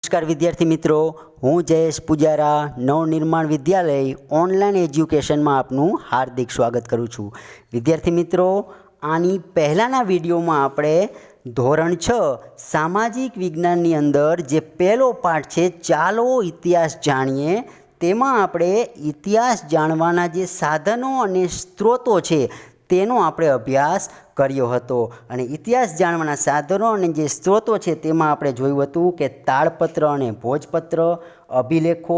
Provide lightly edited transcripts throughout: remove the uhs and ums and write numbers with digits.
નમસ્કાર વિદ્યાર્થી મિત્રો, હું જયેશ પૂજારા નવનિર્માણ વિદ્યાલય ઓનલાઈન એજ્યુકેશનમાં આપનું હાર્દિક સ્વાગત કરું છું. વિદ્યાર્થી મિત્રો, આની પહેલાંના વિડીયોમાં આપણે ધોરણ 6 સામાજિક વિજ્ઞાનની અંદર જે પહેલો પાઠ છે ચાલો ઇતિહાસ જાણીએ, તેમાં આપણે ઇતિહાસ જાણવાના જે સાધનો અને સ્ત્રોતો છે તેનો આપણે અભ્યાસ કર્યો હતો. અને ઇતિહાસ જાણવાના સાધનો અને જે સ્ત્રોતો છે તેમાં આપણે જોયું હતું કે તાળપત્ર અને ભોજપત્ર, અભિલેખો,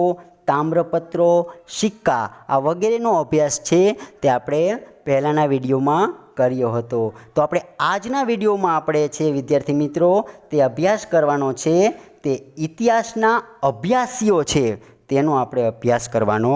તામ્રપત્રો, સિક્કા આ વગેરેનો અભ્યાસ છે તે આપણે પહેલાંના વિડીયોમાં કર્યો હતો. તો આપણે આજના વિડીયોમાં આપણે છે વિદ્યાર્થી મિત્રો તે અભ્યાસ કરવાનો છે તે ઇતિહાસના અભ્યાસીઓ છે તેનો આપણે અભ્યાસ કરવાનો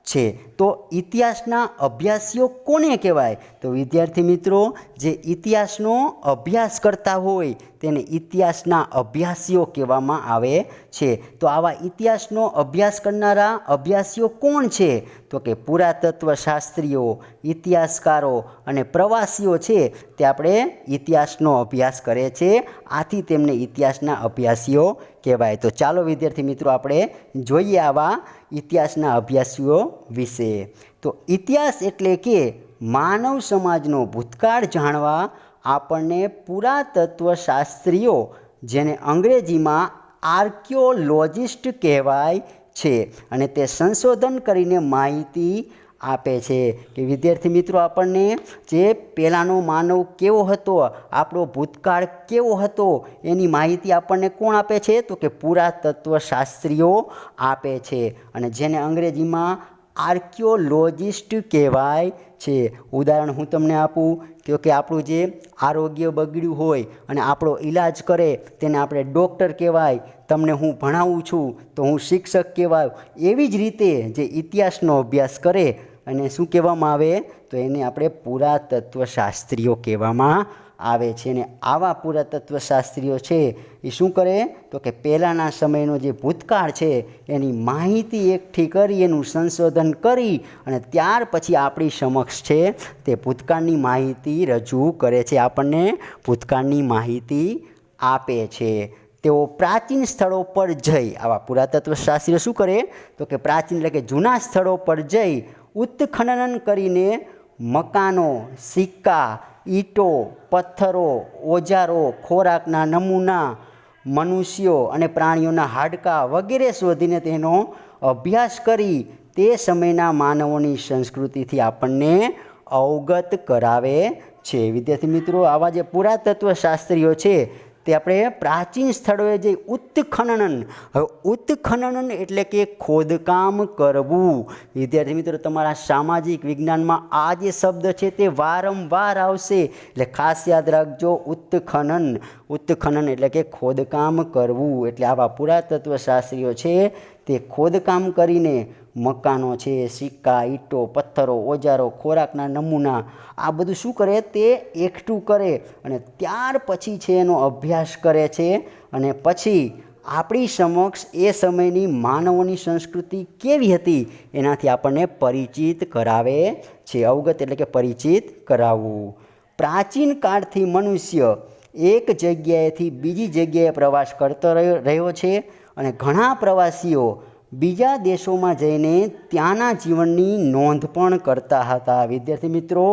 છે. તો ઇતિહાસના અભ્યાસીઓ કોને કહેવાય? તો વિદ્યાર્થી મિત્રો, જે ઇતિહાસનો અભ્યાસ કરતા હોય તેને ઇતિહાસના અભ્યાસીઓ કહેવામાં આવે છે. તો આવા ઇતિહાસનો અભ્યાસ કરનારા અભ્યાસીઓ કોણ છે? તો કે પુરાતત્વશાસ્ત્રીઓ, ઇતિહાસકારો અને પ્રવાસીઓ છે તે આપણે ઇતિહાસનો અભ્યાસ કરે છે, આથી તેમને ઇતિહાસના અભ્યાસીઓ કહેવાય. તો ચાલો વિદ્યાર્થી મિત્રો આપણે જોઈએ આવા ઇતિહાસના અભ્યાસીઓ વિશે. તો ઇતિહાસ એટલે કે માનવ સમાજનો ભૂતકાળ જાણવા આપણને પુરાતત્વશાસ્ત્રીઓ, જેને અંગ્રેજીમાં આર્કિયોલોજિસ્ટ કહેવાય છે, અને તે સંશોધન કરીને માહિતી આપે છે. કે વિદ્યાર્થી મિત્રો, આપણને જે પહેલાંનો માનવ કેવો હતો, આપણો ભૂતકાળ કેવો હતો એની માહિતી આપણને કોણ આપે છે? તો કે પુરાતત્વશાસ્ત્રીઓ આપે છે, અને જેને અંગ્રેજીમાં આર્કિયોલોજિસ્ટ કહેવાય છે. ઉદાહરણ હું તમને આપું કે આપણું જે આરોગ્ય બગડ્યું હોય અને આપણો ઈલાજ કરે તેને આપણે ડૉક્ટર કહેવાય. તમને હું ભણાવું છું તો હું શિક્ષક કહેવાય. એવી જ રીતે જે ઇતિહાસનો અભ્યાસ કરે અને શું કહેવામાં આવે? તો એને આપણે પુરાતત્વશાસ્ત્રીઓ કહેવામાં આવે છે. અને આવા પુરાતત્વશાસ્ત્રીઓ છે એ શું કરે? તો કે પહેલાંના સમયનો જે ભૂતકાળ છે એની માહિતી એકઠી કરી, એનું સંશોધન કરી અને ત્યાર પછી આપણી સમક્ષ છે તે ભૂતકાળની માહિતી રજૂ કરે છે, આપણને ભૂતકાળની માહિતી આપે છે. તેઓ પ્રાચીન સ્થળો પર જઈ, આવા પુરાતત્વશાસ્ત્રીઓ શું કરે? તો કે પ્રાચીન એટલે કે જૂના સ્થળો પર જઈ ઉત્ખનન કરીને મકાનો, સિક્કા, ઈંટો, પથ્થરો, ઓજારો, ખોરાકના નમૂના, મનુષ્યો અને પ્રાણીઓના હાડકાં વગેરે શોધીને તેનો અભ્યાસ કરી તે સમયના માનવોની સંસ્કૃતિથી આપણને અવગત કરાવે છે. વિદ્યાર્થી મિત્રો, આવા જે પુરાતત્વશાસ્ત્રીઓ છે તે આપણે પ્રાચીન સ્થળોએ જઈ ઉત્ખનન. હવે ઉત્ખનન એટલે કે ખોદકામ કરવું. વિદ્યાર્થી મિત્રો, તમારા સામાજિક વિજ્ઞાનમાં આ જે શબ્દ છે તે વારંવાર આવશે, એટલે ખાસ યાદ રાખજો. ઉત્ખનન, ઉત્ખનન એટલે કે ખોદકામ કરવું. એટલે આવા પુરાતત્વશાસ્ત્રીઓ છે તે ખોદકામ કરીને મકાનો છે, સિક્કા, ઈંટો, પથ્થરો, ઓજારો, ખોરાકના નમૂના આ બધું શું કરે? તે એકઠું કરે અને ત્યાર પછી છે એનો અભ્યાસ કરે છે, અને પછી આપણી સમક્ષ એ સમયની માનવોની સંસ્કૃતિ કેવી હતી એનાથી આપણને પરિચિત કરાવે છે. અવગત એટલે કે પરિચિત કરાવવું. પ્રાચીન કાળથી મનુષ્ય એક જગ્યાએથી બીજી જગ્યાએ પ્રવાસ કરતો રહ્યો છે, અને ઘણા પ્રવાસીઓ બીજા દેશોમાં જઈને ત્યાંના જીવનની નોંધ પણ કરતા હતા. વિદ્યાર્થી મિત્રો,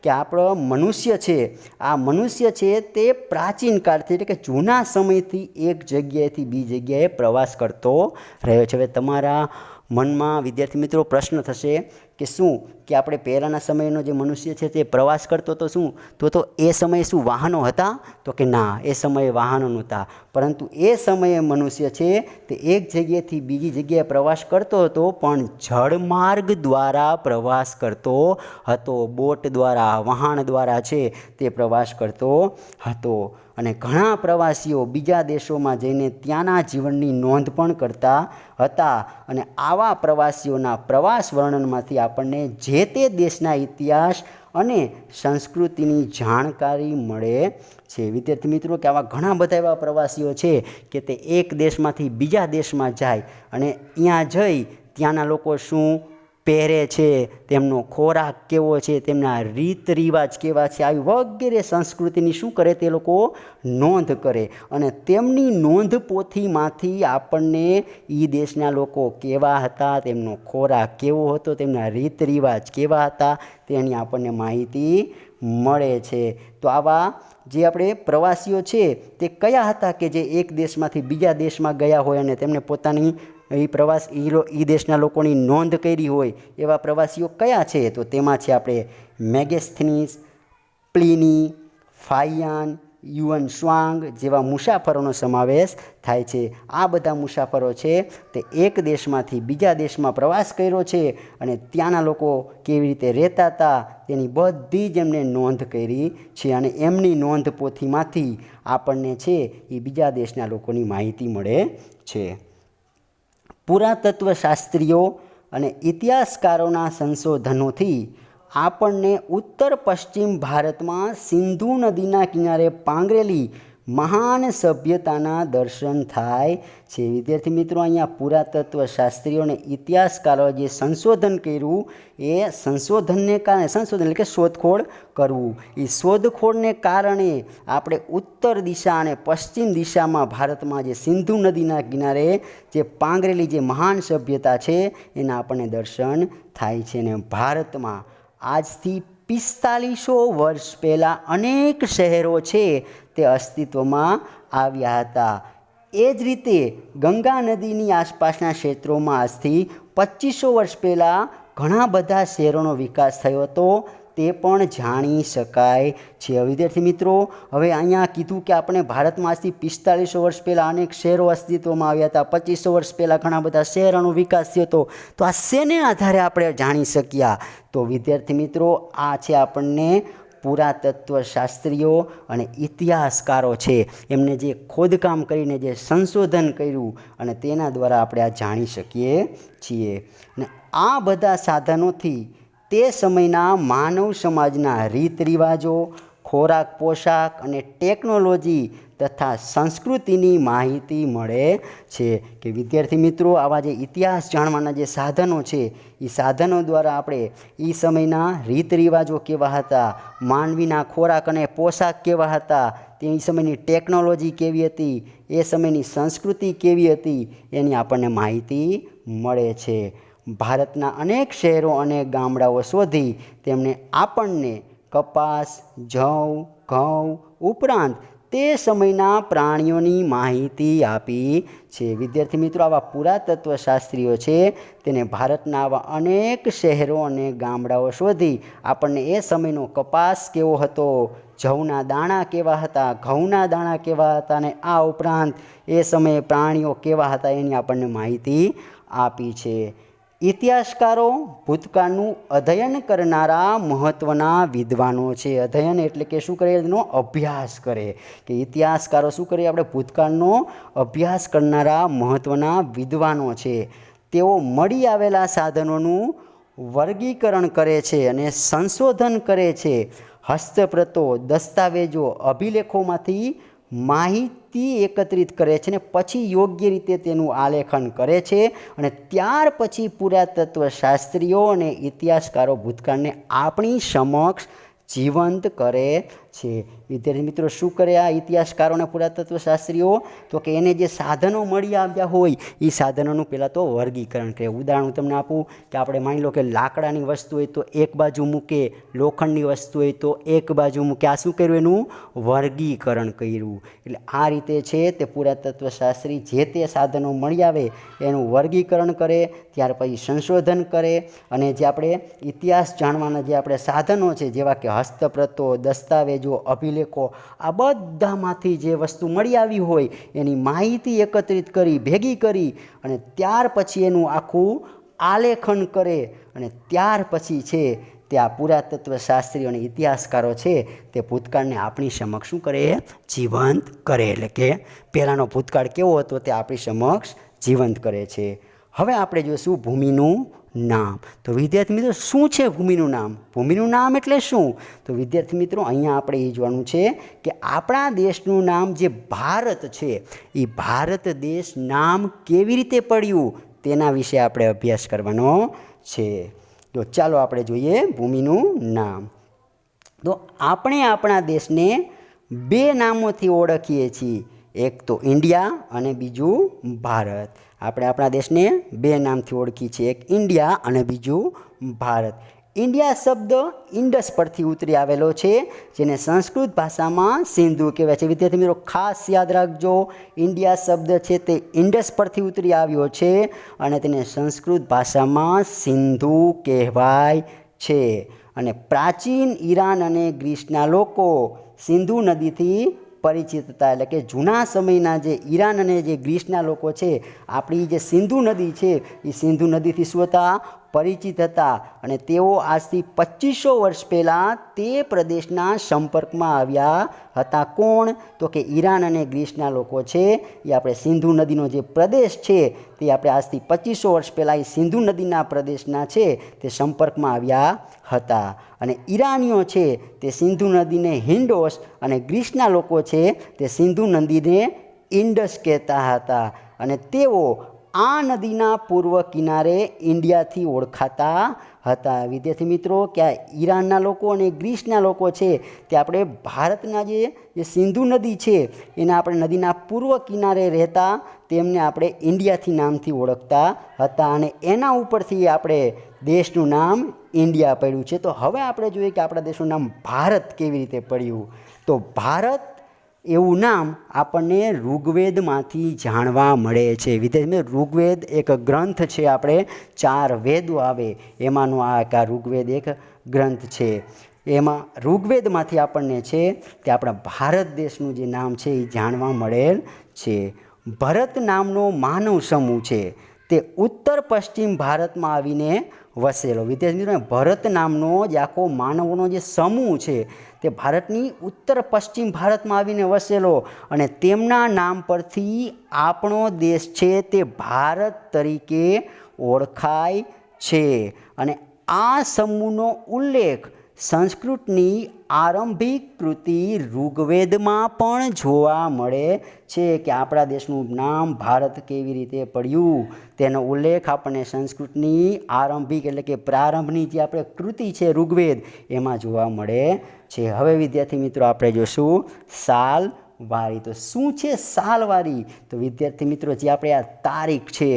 કે આપણો મનુષ્ય છે, આ મનુષ્ય છે તે પ્રાચીન કાળથી એટલે કે જૂના સમયથી એક જગ્યાએથી બીજી જગ્યાએ પ્રવાસ કરતો રહ્યો છે. હવે તમારા મનમાં વિદ્યાર્થી મિત્રો પ્રશ્ન થશે કે શું કે આપણે પહેલાંના સમયનો જે મનુષ્ય છે તે પ્રવાસ કરતો તો શું તો એ સમયે શું વાહનો હતા? તો કે ના, એ સમયે વાહનો નહોતા, પરંતુ એ સમયે મનુષ્ય છે તે એક જગ્યાએથી બીજી જગ્યાએ પ્રવાસ કરતો હતો, પણ જળમાર્ગ દ્વારા પ્રવાસ કરતો હતો. બોટ દ્વારા, વહાણ દ્વારા છે તે પ્રવાસ કરતો હતો. અને ઘણા પ્રવાસીઓ બીજા દેશોમાં જઈને ત્યાંના જીવનની નોંધ પણ કરતા હતા. અને આવા પ્રવાસીઓના પ્રવાસ વર્ણનમાંથી આપણને જે તે દેશના ઇતિહાસ અને સંસ્કૃતિની જાણકારી મળે છે. વિદ્યાર્થી મિત્રો, કે આવા ઘણા બધા એવા પ્રવાસીઓ છે કે તે એક દેશમાંથી બીજા દેશમાં જાય અને ત્યાં જઈ ત્યાંના લોકો શું પહેરે છે, તેમનો ખોરાક કેવો છે, તેમના રીત રિવાજ કેવા છે, આવી વગેરે સંસ્કૃતિની શું કરે તે લોકો નોંધ કરે. અને તેમની નોંધ પોથીમાંથી આપણને એ દેશના લોકો કેવા હતા, તેમનો ખોરાક કેવો હતો, તેમના રીત રિવાજ કેવા હતા તેની આપણને માહિતી મળે છે. તો આવા જે આપણે પ્રવાસીઓ છે તે કયા હતા કે જે એક દેશમાંથી બીજા દેશમાં ગયા હોય અને તેમને પોતાની એ દેશના લોકોની નોંધ કરી હોય એવા પ્રવાસીઓ કયા છે? તો તેમાં છે આપણે મેગેસ્થનીસ, પ્લિની, ફાઇયાન, યુઅન શ્વાંગ જેવા મુસાફરોનો સમાવેશ થાય છે. આ બધા મુસાફરો છે તે એક દેશમાંથી બીજા દેશમાં પ્રવાસ કર્યો છે અને ત્યાંના લોકો કેવી રીતે રહેતા હતા તેની બધી જ એમને નોંધ કરી છે. અને એમની નોંધ પોથીમાંથી આપણને છે એ બીજા દેશના લોકોની માહિતી મળે છે. પુરાતત્વશાસ્ત્રીઓ અને ઇતિહાસકારોના સંશોધનોથી આપણને ઉત્તર પશ્ચિમ ભારતમાં સિંધુ નદીના કિનારે પાંગરેલી મહાન સભ્યતાના દર્શન થાય છે. વિદ્યાર્થી મિત્રો, અહીંયા પુરાતત્વશાસ્ત્રીઓ અને ઇતિહાસકારોએ જે સંશોધન કર્યું એ સંશોધનને કારણે, સંશોધન એટલે કે શોધખોળ કરવું, એ શોધખોળને કારણે આપણે ઉત્તર દિશા અને પશ્ચિમ દિશામાં ભારતમાં જે સિંધુ નદીના કિનારે જે પાંગરેલી જે મહાન સભ્યતા છે એના આપણને દર્શન થાય છે. અને ભારતમાં આજથી 4500 વર્ષ પહેલાં અનેક શહેરો છે તે અસ્તિત્વમાં આવ્યા હતા. એ જ રીતે ગંગા નદીની આસપાસના ક્ષેત્રોમાં આજથી 2500 વર્ષ પહેલાં ઘણા બધા શહેરોનો વિકાસ થયો હતો તે પણ જાણી શકાય છે. વિદ્યાર્થી મિત્રો, હવે અહીંયા કીધું કે આપણે ભારતમાં આજથી 4500 વર્ષ પહેલાં અનેક શહેરો અસ્તિત્વમાં આવ્યા હતા, 2500 વર્ષ પહેલાં ઘણા બધા શહેરોનો વિકાસ થયો હતો. તો આ શેને આધારે આપણે જાણી શક્યા? તો વિદ્યાર્થી મિત્રો, આ છે આપણને પુરાતત્વશાસ્ત્રીઓ અને ઇતિહાસકારો છે એમને જે ખોદકામ કરીને જે સંશોધન કર્યું અને તેના દ્વારા આપણે આ જાણી શકીએ છીએ. અને આ બધા સાધનોથી તે સમયના માનવ સમાજના રીત રિવાજો, ખોરાક, પોશાક અને ટેકનોલોજી તથા સંસ્કૃતિની માહિતી મળે છે. કે વિદ્યાર્થી મિત્રો, આવા જે ઇતિહાસ જાણવાના જે સાધનો છે એ સાધનો દ્વારા આપણે એ સમયના રીત રિવાજો કેવા હતા, માનવીના ખોરાક અને પોશાક કેવા હતા, તે સમયની ટેકનોલોજી કેવી હતી, એ સમયની સંસ્કૃતિ કેવી હતી એની આપણને માહિતી મળે છે. ભારતના અનેક શહેરો અને ગામડાઓ શોધી તેમણે આપણને કપાસ, જવ, ઘઉં ઉપરાંત તે સમયના પ્રાણીઓની માહિતી આપી છે. વિદ્યાર્થી મિત્રો, આવા પુરાતત્વશાસ્ત્રીઓ છે તેને ભારતના આવા અનેક શહેરો અને ગામડાઓ શોધી આપણને એ સમયનો કપાસ કેવો હતો, જવના દાણા કેવા હતા, ઘઉંના દાણા કેવા હતા અને આ ઉપરાંત એ સમયે પ્રાણીઓ કેવા હતા એની આપણને માહિતી આપી છે. ઇતિહાસકારો ભૂતકાળનું અધ્યયન કરનારા મહત્ત્વના વિદ્વાનો છે. અધ્યયન એટલે કે શું કરે? એનો અભ્યાસ કરે. કે ઇતિહાસકારો શું કરે? આપણે ભૂતકાળનો અભ્યાસ કરનારા મહત્ત્વના વિદ્વાનો છે. તેઓ મળી આવેલા સાધનોનું વર્ગીકરણ કરે છે અને સંશોધન કરે છે. હસ્તપ્રતો, દસ્તાવેજો, અભિલેખોમાંથી માહિતી એકત્રિત કરે છે ને પછી યોગ્ય રીતે તેનું આલેખન કરે છે. અને ત્યાર પછી પુરાતત્વશાસ્ત્રીઓ અને ઇતિહાસકારો ભૂતકાળને આપણી સમક્ષ જીવંત કરે છે. વિદ્યાર્થી મિત્રો, શું કરે આ ઇતિહાસકારો અને પુરાતત્વશાસ્ત્રીઓ? તો કે એને જે સાધનો મળી આવ્યા હોય એ સાધનોનું પહેલાં તો વર્ગીકરણ કરે. ઉદાહરણ તમને આપું કે આપણે માની લો કે લાકડાની વસ્તુ હોય તો એક બાજુ મૂકે, લોખંડની વસ્તુ હોય તો એક બાજુ મૂકે. આ શું કર્યું? એનું વર્ગીકરણ કર્યું. એટલે આ રીતે છે તે પુરાતત્વશાસ્ત્રી જે તે સાધનો મળી આવે એનું વર્ગીકરણ કરે, ત્યાર પછી સંશોધન કરે અને જે આપણે ઇતિહાસ જાણવાના જે આપણે સાધનો છે જેવા કે હસ્તપ્રતો, દસ્તાવેજો, અભિલેખો, આ બધામાંથી જે વસ્તુ મળી આવી હોય એની માહિતી એકત્રિત કરી, ભેગી કરી અને ત્યાર પછી એનું આખું આલેખન કરે અને ત્યાર પછી છે તે આ પુરાતત્વશાસ્ત્રીઓ અને ઇતિહાસકારો છે તે ભૂતકાળને આપણી સમક્ષ શું કરે? જીવંત કરે. એટલે કે પહેલાંનો ભૂતકાળ કેવો હતો તે આપણી સમક્ષ જીવંત કરે છે. હવે આપણે જોઈશું ભૂમિનું નામ. તો વિદ્યાર્થી મિત્રો, શું છે ભૂમિનું નામ? ભૂમિનું નામ એટલે શું? તો વિદ્યાર્થી મિત્રો, અહીંયા આપણે એ જોવાનું છે કે આપણા દેશનું નામ જે ભારત છે એ ભારત દેશ નામ કેવી રીતે પડ્યું તેના વિશે આપણે અભ્યાસ કરવાનો છે। તો ચાલો આપણે જોઈએ ભૂમિનું નામ। તો આપણે આપણા દેશને બે નામોથી ઓળખીએ છીએ, એક તો ઇન્ડિયા અને બીજું ભારત। આપણે આપણા દેશને બે નામથી ઓળખીએ છીએ, એક ઇન્ડિયા અને બીજું ભારત। ઇન્ડિયા શબ્દ ઇન્ડસ પરથી ઉતરી આવેલો છે, જેને સંસ્કૃત ભાષામાં સિંધુ કહેવાય છે। વિદ્યાર્થી મિત્રો ખાસ યાદ રાખજો, ઇન્ડિયા શબ્દ છે તે ઇન્ડસ પરથી ઉતરી આવ્યો છે અને તેને સંસ્કૃત ભાષામાં સિંધુ કહેવાય છે। અને પ્રાચીન ઈરાન અને ગ્રીસના લોકો સિંધુ નદીથી પરિચિત હતા, એટલે કે જૂના સમયના જે ઈરાન અને જે ગ્રીસના લોકો છે, આપણી જે સિંધુ નદી છે એ સિંધુ નદીથી શું હતા? પરિચિત હતા। અને તેઓ આજથી 2500 વર્ષ પહેલાં તે પ્રદેશના સંપર્કમાં આવ્યા હતા। કોણ? તો કે ઈરાન અને ગ્રીસના લોકો છે એ આપણે સિંધુ નદીનો જે પ્રદેશ છે તે આપણે આજથી 2500 વર્ષ પહેલાં એ સિંધુ નદીના પ્રદેશના છે તે સંપર્કમાં આવ્યા હતા। અને ઈરાનીઓ છે તે સિંધુ નદીને હિન્ડોસ અને ગ્રીસના લોકો છે તે સિંધુ નદીને ઇન્ડસ કહેતા હતા। અને તેઓ આ નદીના પૂર્વ કિનારે ઇન્ડિયાથી ઓળખાતા હતા। વિદ્યાર્થી મિત્રો કે આ ઈરાનના લોકો અને ગ્રીસના લોકો છે તે આપણે ભારતના જે સિંધુ નદી છે એના આપણે નદીના પૂર્વ કિનારે રહેતા તેમને આપણે ઇન્ડિયાથી નામથી ઓળખતા હતા અને એના ઉપરથી આપણે દેશનું નામ ઇન્ડિયા પડ્યું છે। તો હવે આપણે જોઈએ કે આપણા દેશનું નામ ભારત કેવી રીતે પડ્યું। તો ભારત એવું નામ આપણને ઋગ્વેદમાંથી જાણવા મળે છે। વિદ્યાર્થી ઋગ્વેદ એક ગ્રંથ છે, આપણે 4 વેદો આવે એમાંનો આ ઋગ્વેદ એક ગ્રંથ છે। એમાં ઋગ્વેદમાંથી આપણને છે તે આપણા ભારત દેશનું જે નામ છે એ જાણવા મળેલ છે। ભરત નામનો માનવ સમૂહ છે તે ઉત્તર પશ્ચિમ ભારતમાં આવીને વસેલો। વિદ્યાર્થી મિત્રો ભરત નામનો જે આખો માનવોનો જે સમૂહ છે તે ભારતની ઉત્તર પશ્ચિમ ભારતમાં આવીને વસેલો અને તેમના નામ પરથી આપણો દેશ છે તે ભારત તરીકે ઓળખાય છે। અને આ સમૂહનો ઉલ્લેખ સંસ્કૃતની આરંભિક કૃતિ ઋગ્વેદમાં પણ જોવા મળે છે કે આપણા દેશનું નામ ભારત કેવી રીતે પડ્યું તેનો ઉલ્લેખ આપણને સંસ્કૃતની આરંભિક એટલે કે પ્રારંભની જે આપણે કૃતિ છે ઋગ્વેદ એમાં જોવા મળે છે। હવે વિદ્યાર્થી મિત્રો આપણે જોશું સાલવારી। તો શું છે સાલવારી? તો વિદ્યાર્થી મિત્રો જે આપણે આ તારીખ છે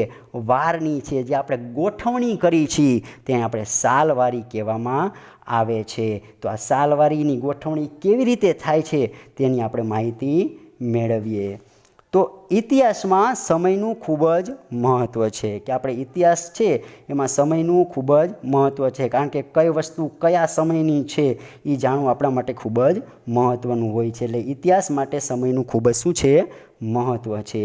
વારની છે જે આપણે ગોઠવણી કરી છે તેને આપણે સાલવારી કહેવામાં આવે છે। તો આ સાલવારીની ગોઠવણી કેવી રીતે થાય છે તેની આપણે માહિતી મેળવીએ। તો ઇતિહાસમાં સમયનું ખૂબ જ મહત્ત્વ છે કે આપણે ઇતિહાસ છે એમાં સમયનું ખૂબ જ મહત્ત્વ છે, કારણ કે કઈ વસ્તુ કયા સમયની છે એ જાણવું આપણા માટે ખૂબ જ મહત્ત્વનું હોય છે। એટલે ઇતિહાસ માટે સમયનું ખૂબ જ શું છે? મહત્ત્વ છે।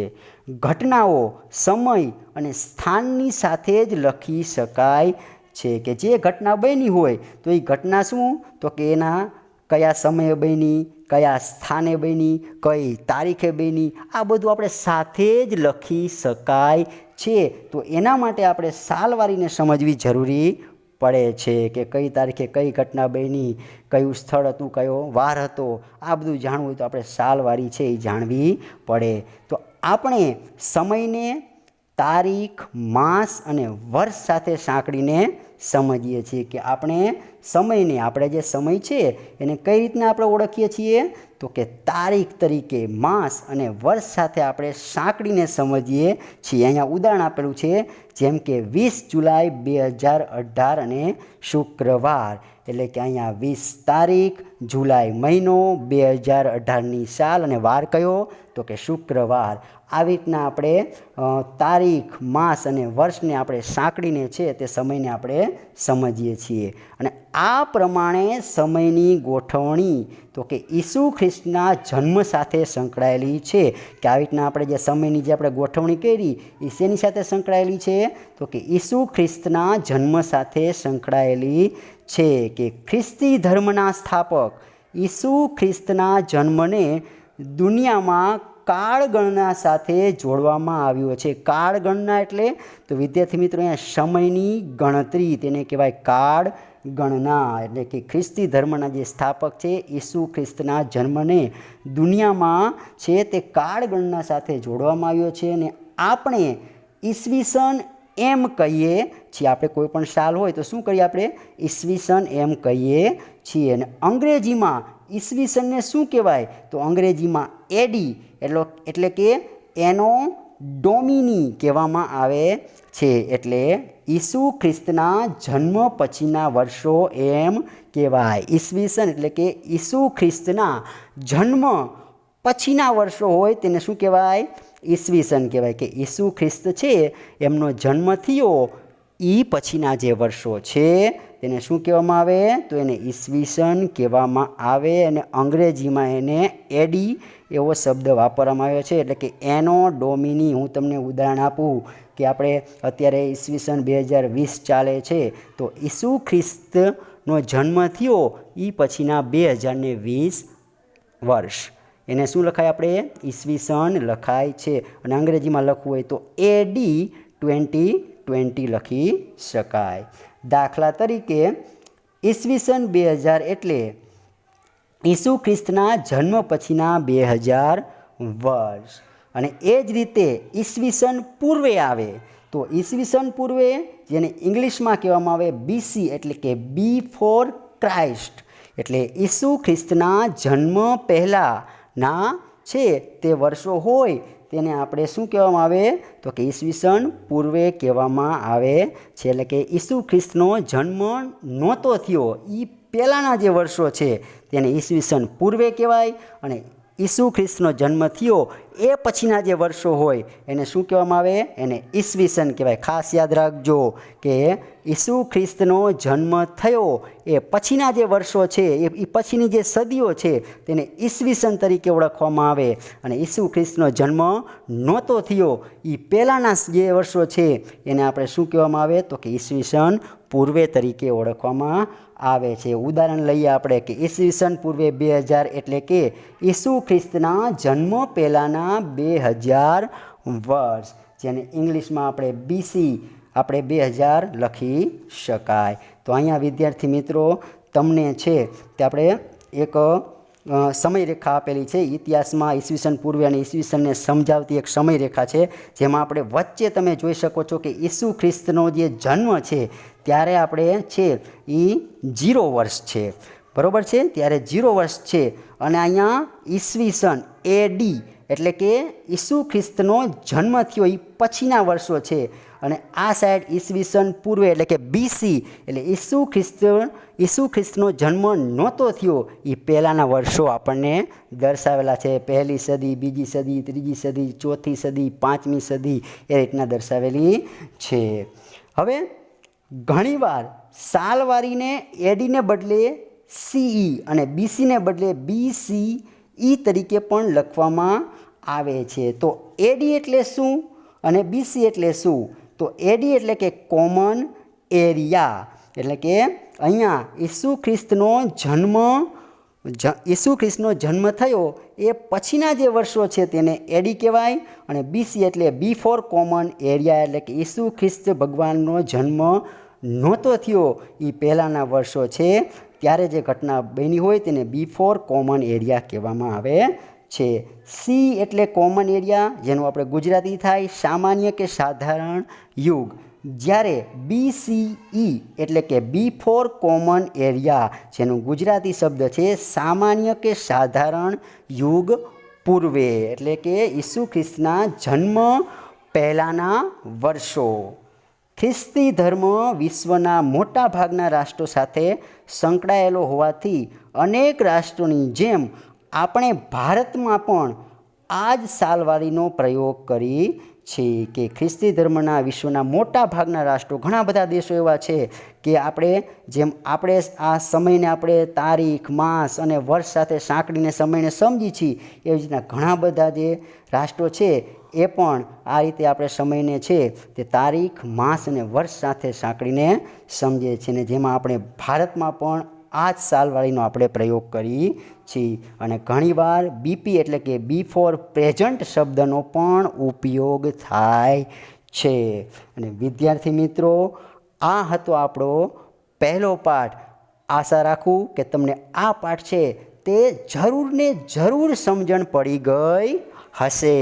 ઘટનાઓ સમય અને સ્થાનની સાથે જ લખી શકાય છે કે જે ઘટના બની હોય તો એ ઘટના શું? તો કે એના કયા સમયે બની, કયા સ્થાને બની, કઈ તારીખે બની, આ બધું આપણે સાથે જ લખી શકાય છે। તો એના માટે આપણે સાલવારીને સમજવી જરૂરી પડે છે કે કઈ તારીખે કઈ ઘટના બની, કયું સ્થળ હતું, કયો વાર હતો, આ બધું જાણવું હોય તો આપણે સાલવારી છે એ જાણવી પડે। તો આપણે સમયને તારીખ, માસ અને વર્ષ સાથે સાંકળીને સમજીએ છીએ કે આપણે સમયને આપણે જે સમય છે એને કઈ રીતના આપણે ઓળખીએ છીએ? તો કે તારીખ તરીકે, માસ અને વર્ષ સાથે આપણે સાંકળીને સમજીએ છીએ। અહીંયા ઉદાહરણ આપેલું છે, જેમ કે 20 જુલાઈ 2018 અને શુક્રવાર, એટલે કે અહીંયા 20 તારીખ, જુલાઈ મહિનો, 2018ની સાલ અને વાર કયો? તો કે શુક્રવાર। આવી રીતના આપણે તારીખ, માસ અને વર્ષને આપણે સાંકળીને છે તે સમયને આપણે સમજીએ છીએ। અને આ પ્રમાણે સમયની ગોઠવણી તો કે ઈસુ ખ્રિસ્તના જન્મ સાથે સંકળાયેલી છે કે આવી રીતના આપણે જે સમયની જે આપણે ગોઠવણી કરી એ શેની સાથે સંકળાયેલી છે? તો કે ઈસુ ખ્રિસ્તના જન્મ સાથે સંકળાયેલી છે કે ખ્રિસ્તી ધર્મના સ્થાપક ઈસુ ખ્રિસ્તના જન્મને દુનિયામાં કાળગણના સાથે જોડવામાં આવ્યો છે। કાળગણના એટલે તો વિદ્યાર્થી મિત્રો અહીંયા સમયની ગણતરી, તેને કહેવાય કાળ ગણના। એટલે કે ખ્રિસ્તી ધર્મના જે સ્થાપક છે ઈસુ ખ્રિસ્તના જન્મને દુનિયામાં છે તે કાળગણના સાથે જોડવામાં આવ્યો છે। અને આપણે ઈસવીસન એમ કહીએ છીએ। આપણે કોઈ પણ સાલ હોય તો શું કરીએ આપણે ઈસવીસન એમ કહીએ છીએ। અને અંગ્રેજીમાં ઈસવીસનને શું કહેવાય તો અંગ્રેજીમાં એડી એટલે કે એનો ડોમિની કહેવામાં આવે છે। એટલે ઈસુ ખ્રિસ્તના જન્મ પછીના વર્ષો એમ કહેવાય। ઈસવીસન એટલે કે ઈસુ ખ્રિસ્તના જન્મ પછીના વર્ષો હોય તેને શું કહેવાય ઈસવીસન કહેવાય। કે ઈસુ ખ્રિસ્ત છે એમનો જન્મ થયો એ પછીના જે વર્ષો છે તેને શું કહેવામાં આવે તો એને ઈસવીસન કહેવામાં આવે। અને અંગ્રેજીમાં એને એડી એવો શબ્દ વાપરવામાં આવ્યો છે। એટલે કે એનો ડોમિની। હું તમને ઉદાહરણ આપું કે આપણે અત્યારે ઈસવીસન 2020 ચાલે છે તો ઈસુ ખ્રિસ્તનો જન્મ થયો એ પછીના 2020 વર્ષ એને શું લખાય આપણે ઈસવીસન લખાય છે। અને અંગ્રેજીમાં લખવું હોય તો એડી 2020 લખી શકાય। દાખલા તરીકે ઈસવીસન 2000 એટલે ઈસુ ખ્રિસ્તના જન્મ પછીના 2000 વર્ષ। અને એ જ રીતે ઈસવીસન પૂર્વે આવે તો ઈસવીસન પૂર્વે જેને ઇંગ્લિશમાં કહેવામાં આવે બીસી એટલે કે બિફોર ક્રાઇસ્ટ એટલે ઈસુ ખ્રિસ્તના જન્મ પહેલાંના છે તે વર્ષો હોય તેને આપણે શું કહેવામાં આવે તો કે ઈસવીસન પૂર્વે કહેવામાં આવે છે। એટલે કે ઈસુ ખ્રિસ્તનો જન્મ નહોતો થયો એ પહેલાંના જે વર્ષો છે તેને ઈસવીસન પૂર્વે કહેવાય। અને ઈસુ ખ્રિસ્તનો જન્મ થયો એ પછીના જે વર્ષો હોય એને શું કહેવામાં આવે એને ઈસવીસન કહેવાય। ખાસ યાદ રાખજો કે ઈસુ ખ્રિસ્તનો જન્મ થયો એ પછીના જે વર્ષો છે એ પછીની જે સદીઓ છે તેને ઈસવીસન તરીકે ઓળખવામાં આવે। અને ઈસુ ખ્રિસ્તનો જન્મ નહોતો થયો એ પહેલાંના જે વર્ષો છે એને આપણે શું કહેવામાં આવે તો કે ઈસવીસન પૂર્વે તરીકે ઓળખવામાં આવે છે। ઉદાહરણ લઈએ આપણે કે ઈસવીસન પૂર્વે 2000 એટલે કે ઈસુ ખ્રિસ્તના જન્મ પહેલાંના 2000 વર્ષ જેને ઇંગ્લિશમાં આપણે બીસી આપણે 2000 લખી શકાય। તો અહીંયા વિદ્યાર્થી મિત્રો તમને છે તે આપણે એક સમયરેખા આપેલી છે ઇતિહાસમાં ઈસવીસન પૂર્વે અને ઈસવીસનને સમજાવતી એક સમયરેખા છે જેમાં આપણે વચ્ચે તમે જોઈ શકો છો કે ઈસુ ખ્રિસ્તનો જે જન્મ છે ત્યારે આપણે છે એ 0 વર્ષ છે બરાબર છે ત્યારે 0 વર્ષ છે। અને અહીંયા ઈસવીસન એડી એટલે કે ઈસુ ખ્રિસ્તનો જન્મ થયો એ પછીના વર્ષો છે। અને આ સાઈડ ઈસવીસન પૂર્વે એટલે કે બીસી એટલે ઈસુ ખ્રિસ્તનો જન્મ નહોતો થયો એ પહેલાંના વર્ષો આપણને દર્શાવેલા છે। પહેલી સદી બીજી સદી ત્રીજી સદી ચોથી સદી પાંચમી સદી એ રીતના દર્શાવેલી છે। હવે ઘણીવાર સાલવારીને એડીને બદલે સીઈ અને બીસીને બદલે બીસીઈ તરીકે પણ લખવામાં આવે છે। તો એડી એટલે શું અને બીસી એટલે શું તો એડી એટલે કે કોમન એરિયા એટલે કે અહીંયા ઈસુ ખ્રિસ્તનો જન્મ થયો એ પછીના જે વર્ષો છે તેને એડી કહેવાય। અને બીસી એટલે બિફોર કોમન એરિયા એટલે કે ઈસુ ખ્રિસ્ત ભગવાનનો જન્મ નહોતો થયો એ પહેલાંના વર્ષો છે ત્યારે જે ઘટના બની હોય તેને બિફોર કોમન એરિયા કહેવામાં આવે છે। સી એટલે કોમન એરિયા જેનું આપણે ગુજરાતી થાય સામાન્ય કે સાધારણ યુગ। જ્યારે બીસીઈ એટલે કે બિફોર કોમન એરિયા જેનું ગુજરાતી શબ્દ છે સામાન્ય કે સાધારણ યુગ પૂર્વે એટલે કે ઈસુ ખ્રિસ્તના જન્મ પહેલાંના વર્ષો। ખ્રિસ્તી ધર્મ વિશ્વના મોટા ભાગના રાષ્ટ્રો સાથે સંકળાયેલો હોવાથી અનેક રાષ્ટ્રોની જેમ આપણે ભારતમાં પણ આ જ સાલવારીનો પ્રયોગ કરી છે કે ખ્રિસ્તી ધર્મના વિશ્વના મોટા ભાગના રાષ્ટ્રો ઘણા બધા દેશો એવા છે કે આપણે આ સમયને આપણે તારીખ માસ અને વર્ષ સાથે સાંકળીને સમયને સમજી છીએ એવી રીતના ઘણા બધા જે રાષ્ટ્રો છે એ પણ આ રીતે આપણે સમયને છે તે તારીખ માસ અને વર્ષ સાથે સાંકળીને સમજે છે ને જેમાં આપણે ભારતમાં પણ આ જ સાલવાળીનો આપણે પ્રયોગ કરીએ છીએ। અને ઘણીવાર બીપી એટલે કે બિફોર પ્રેઝન્ટ શબ્દનો પણ ઉપયોગ થાય છે। અને વિદ્યાર્થી મિત્રો આ હતો આપણો પહેલો પાઠ। આશા રાખું કે તમને આ પાઠ છે તે જરૂર સમજણ પડી ગઈ હશે।